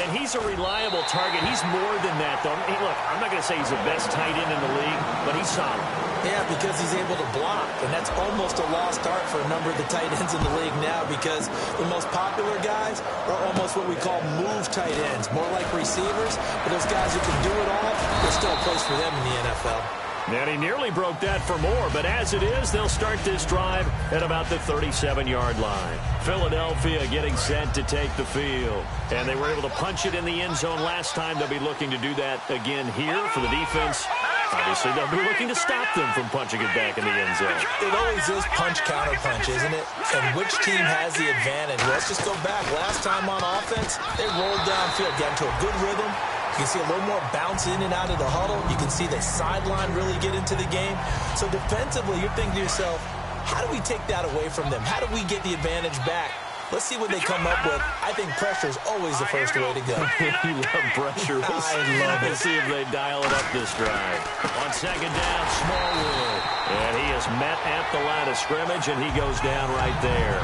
And he's a reliable target. He's more than that, though. Hey, look, I'm not going to say he's the best tight end in the league, but he's solid. Yeah, because he's able to block, and that's almost a lost art for a number of the tight ends in the league now because the most popular guys are almost what we call move tight ends, more like receivers, but those guys who can do it all, there's still a place for them in the NFL. And he nearly broke that for more, but as it is, they'll start this drive at about the 37-yard line. Philadelphia getting set to take the field. And they were able to punch it in the end zone last time. They'll be looking to do that again here for the defense. Obviously, they'll be looking to stop them from punching it back in the end zone. It always is punch-counter-punch, isn't it? And which team has the advantage? Let's just go back. Last time on offense, they rolled downfield, got into a good rhythm. You can see a little more bounce in and out of the huddle. You can see the sideline really get into the game. So defensively, you're thinking to yourself, how do we take that away from them? How do we get the advantage back? Let's see what they come up with. I think pressure is always the first way to go. You love pressure. I love it. Let's see if they dial it up this drive. On second down, Smallwood. And he is met at the line of scrimmage, and he goes down right there.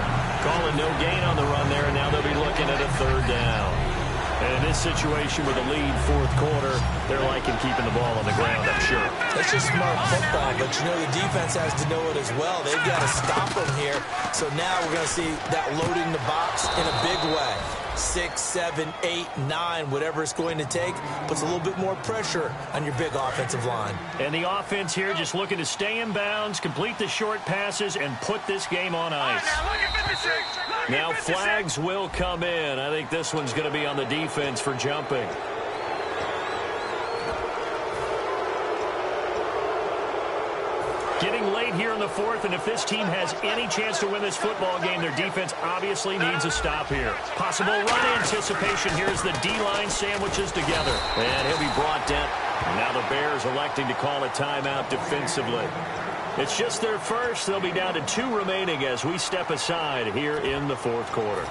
Calling no gain on the run there, and now they'll be looking at a third down. And in this this situation with a lead fourth quarter, they're liking keeping the ball on the ground, I'm sure. It's just smart football, but you know the defense has to know it as well. They've got to stop them here. So now we're going to see that loading the box in a big way. 6, 7, 8, 9, whatever it's going to take, puts a little bit more pressure on your big offensive line. And the offense here just looking to stay in bounds, complete the short passes, and put this game on ice. Now flags will come in. I think this one's going to be on the defense for jumping. Getting late here in the fourth, and if this team has any chance to win this football game, their defense obviously needs a stop here. Possible run anticipation. Here's the D-line sandwiches together. And he'll be brought down. Now the Bears electing to call a timeout defensively. It's just their first. They'll be down to 2 remaining as we step aside here in the fourth quarter.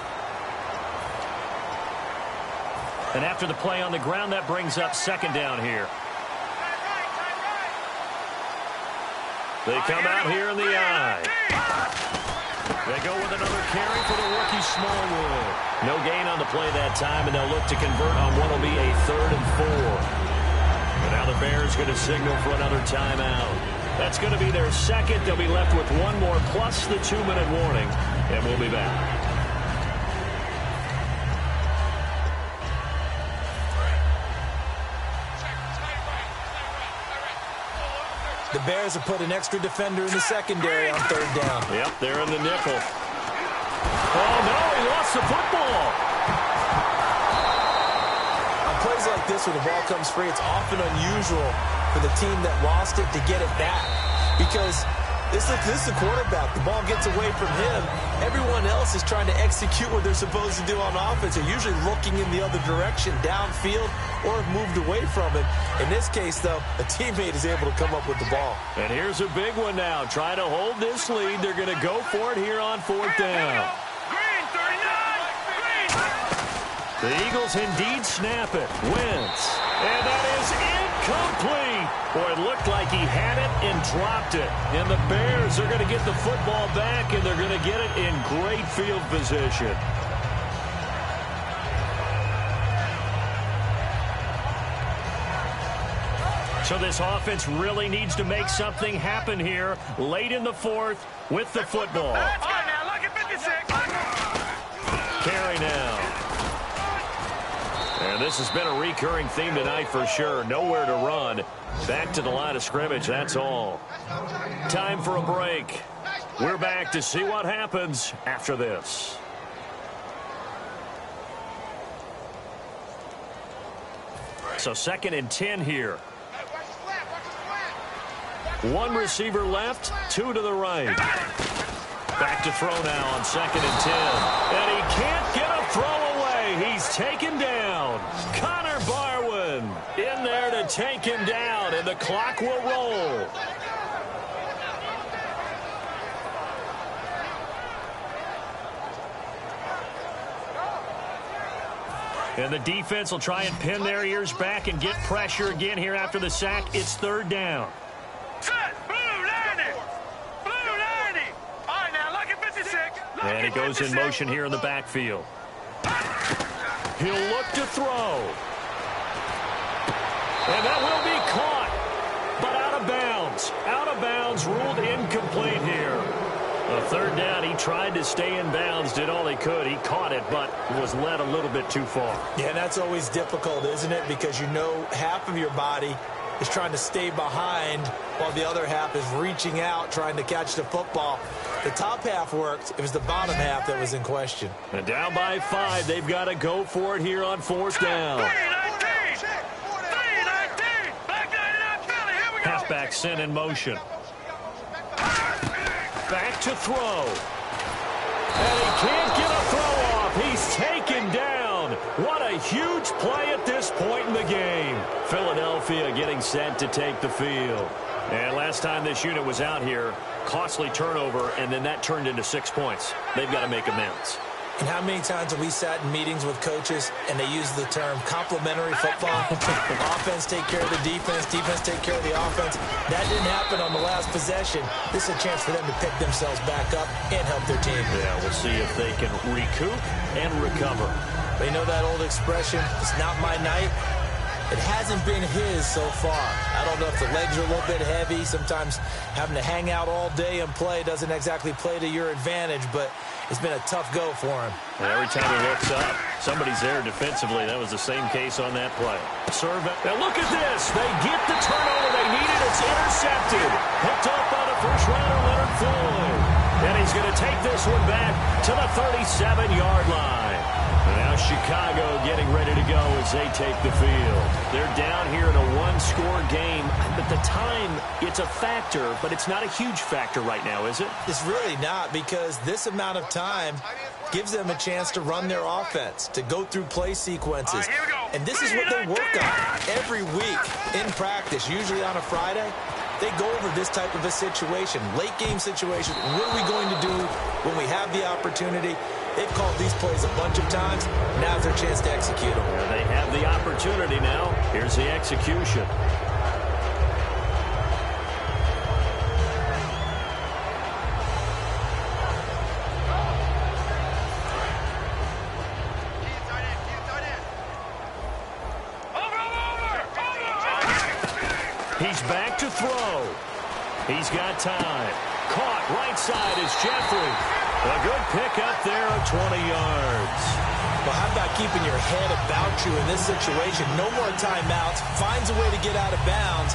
And after the play on the ground, that brings up second down here. They come out here in the eye. They go with another carry for the rookie Smallwood. No gain on the play that time, and they'll look to convert on what will be a 3rd and 4. And now the Bears going to signal for another timeout. That's going to be their second. They'll be left with one more plus the 2-minute warning, and we'll be back. The Bears have put an extra defender in the secondary on 3rd down. Yep, they're in the nickel. Oh, no, he lost the football. On plays like this where the ball comes free, it's often unusual for the team that lost it to get it back. Because this is the quarterback. The ball gets away from him. Everyone else is trying to execute what they're supposed to do on offense. They're usually looking in the other direction, downfield, or have moved away from it. In this case, though, a teammate is able to come up with the ball. And here's a big one now. Trying to hold this lead. They're going to go for it here on 4th down. Green, 39. The Eagles indeed snap it. Wentz. And that is incomplete. Boy, it looked like he had it and dropped it. And the Bears are going to get the football back, and they're going to get it in great field position. So this offense really needs to make something happen here late in the fourth with the football. Let's go now. Look at 56. Carry now. And this has been a recurring theme tonight for sure. Nowhere to run. Back to the line of scrimmage, that's all. Time for a break. We're back to see what happens after this. So 2nd and 10 here. 1 receiver left, 2 to the right. Back to throw now on 2nd and 10. And he can't get a throw away. He's taken down. Connor Barwin in there to take him down, and the clock will roll. And the defense will try and pin their ears back and get pressure again here after the sack. It's 3rd down. Set. Blue 90. Blue 90. All right, now look at 56. And he goes in motion here in the backfield. He'll look to throw. And that will be caught. But out of bounds. Out of bounds, ruled incomplete here. A 3rd down, he tried to stay in bounds, did all he could. He caught it, but was led a little bit too far. Yeah, that's always difficult, isn't it? Because you know half of your body is trying to stay behind while the other half is reaching out, trying to catch the football. The top half worked. It was the bottom half that was in question. And down by 5, they've got to go for it here on 4th down. 319. 319. Back 99 Philly. Here we go. Halfback sent in motion. Back to throw. And he can't get a throw off. He's taken down. What a huge play at this point in the game. Philadelphia getting set to take the field. And last time this unit was out here, costly turnover, and then that turned into 6 points. They've got to make amends. And how many times have we sat in meetings with coaches and they use the term complementary football? Offense take care of the defense, defense take care of the offense. That didn't happen on the last possession. This is a chance for them to pick themselves back up and help their team. Yeah, we'll see if they can recoup and recover. But you know that old expression, it's not my night? It hasn't been his so far. I don't know if the legs are a little bit heavy. Sometimes having to hang out all day and play doesn't exactly play to your advantage, but it's been a tough go for him. And every time he looks up, somebody's there defensively. That was the same case on that play. Serve. Now look at this. They get the turnover they needed. It's intercepted. Picked up by the first rounder, Leonard Floyd. And he's going to take this one back to the 37-yard line. And now Chicago getting ready to go as they take the field. They're down here in a one-score game. But the time, it's a factor, but it's not a huge factor right now, is it? It's really not, because this amount of time gives them a chance to run their offense, to go through play sequences. And this is what they work on every week in practice, usually on a Friday. They go over this type of a situation, late-game situation. What are we going to do when we have the opportunity? They've called these plays a bunch of times. Now's their chance to execute them. Yeah, they have the opportunity now. Here's the execution. He's back to throw. He's got time. Caught right side is Jeffrey. A good pick up there of 20 yards. Well, how about keeping your head about you in this situation? No more timeouts. Finds a way to get out of bounds.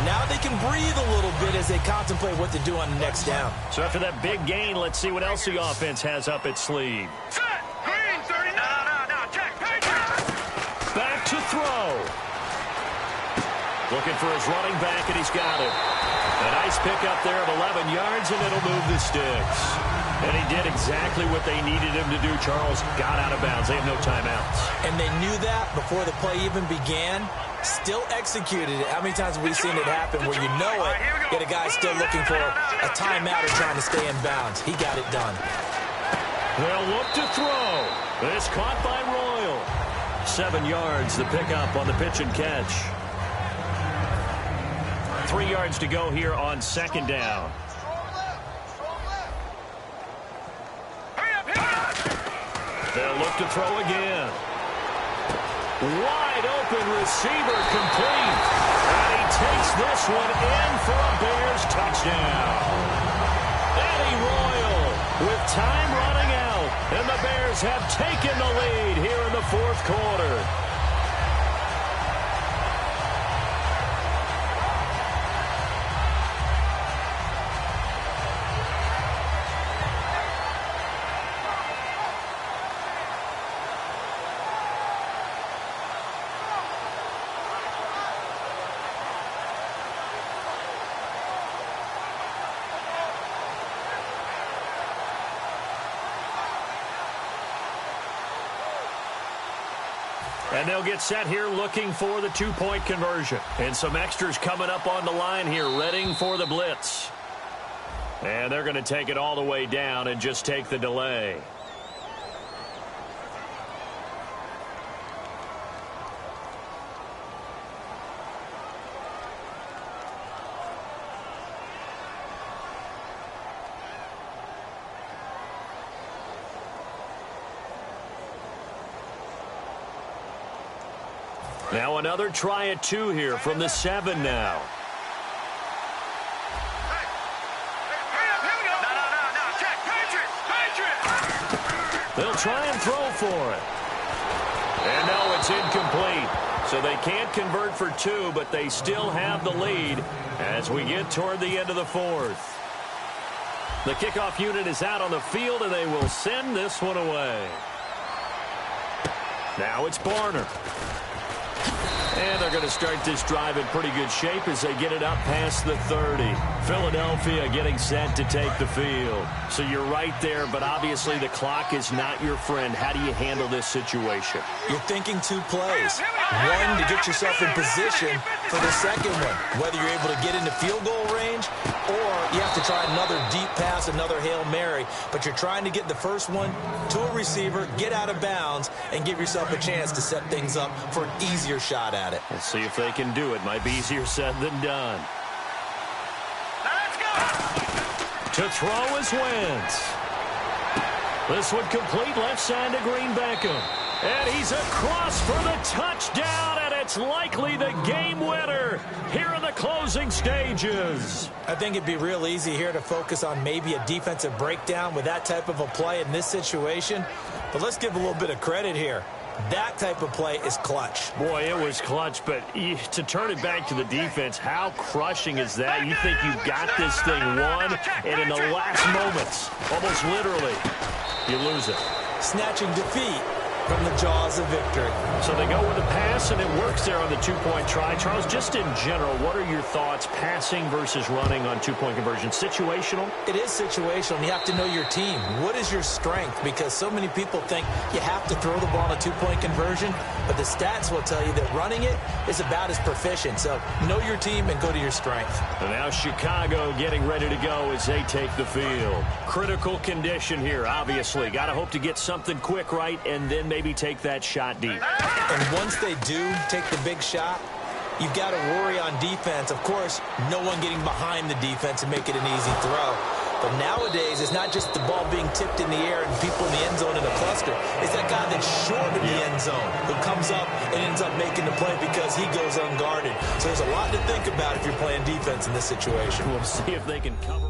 Now they can breathe a little bit as they contemplate what to do on the next down. So after that big gain, let's see what else the offense has up its sleeve. Set. Green, 30. No. Check. Patriots. Back to throw. Looking for his running back, and he's got it. A nice pick up there of 11 yards, and it'll move the sticks. And he did exactly what they needed him to do, Charles. Got out of bounds. They have no timeouts. And they knew that before the play even began. Still executed it. How many times have we seen it happen where you know it, yet a guy's still looking for a timeout or trying to stay in bounds? He got it done. They'll look to throw. This caught by Royal. 7 yards, the pickup on the pitch and catch. 3 yards to go here on second down. They'll look to throw again. Wide open receiver complete. And he takes this one in for a Bears touchdown. Eddie Royal with time running out. And the Bears have taken the lead here in the fourth quarter. And they'll get set here looking for the two-point conversion. And some extras coming up on the line here, readying for the blitz. And they're going to take it all the way down and just take the delay. Now another try at 2 here from the 7 now. They'll try and throw for it. And no, it's incomplete. So they can't convert for 2, but they still have the lead as we get toward the end of the fourth. The kickoff unit is out on the field, and they will send this one away. Now it's Barner. And they're going to start this drive in pretty good shape as they get it up past the 30. Philadelphia getting set to take the field. So you're right there, but obviously the clock is not your friend. How do you handle this situation? You're thinking 2 plays. One, to get yourself in position for the second one, whether you're able to get into field goal range or you have to try another deep pass, another Hail Mary. But you're trying to get the first one to a receiver, get out of bounds, and give yourself a chance to set things up for an easier shot at it. We'll see if they can do it. Might be easier said than done. Let's go! To throw is Wentz. This one complete left side to Green Beckham. And he's across for the touchdown, and it's likely the game winner here in the closing stages. I think it'd be real easy here to focus on maybe a defensive breakdown with that type of a play in this situation. But let's give a little bit of credit here. That type of play is clutch. Boy, it was clutch, but to turn it back to the defense, how crushing is that? You think you've got this thing won, and in the last moments, almost literally, you lose it. Snatching defeat from the jaws of victory. So they go with the pass, and it works there on the two-point try. Charles, just in general, what are your thoughts passing versus running on two-point conversion? Situational? It is situational, and you have to know your team. What is your strength? Because so many people think you have to throw the ball in a two-point conversion, but the stats will tell you that running it is about as proficient. So know your team and go to your strength. And now Chicago getting ready to go as they take the field. Critical condition here, obviously. Got to hope to get something quick right, and then maybe take that shot deep. And once they do take the big shot, you've got to worry on defense. Of course, no one getting behind the defense and make it an easy throw. But nowadays, it's not just the ball being tipped in the air and people in the end zone in a cluster. It's that guy that's short of the end zone who comes up and ends up making the play because he goes unguarded. So there's a lot to think about if you're playing defense in this situation. We'll see if they can cover.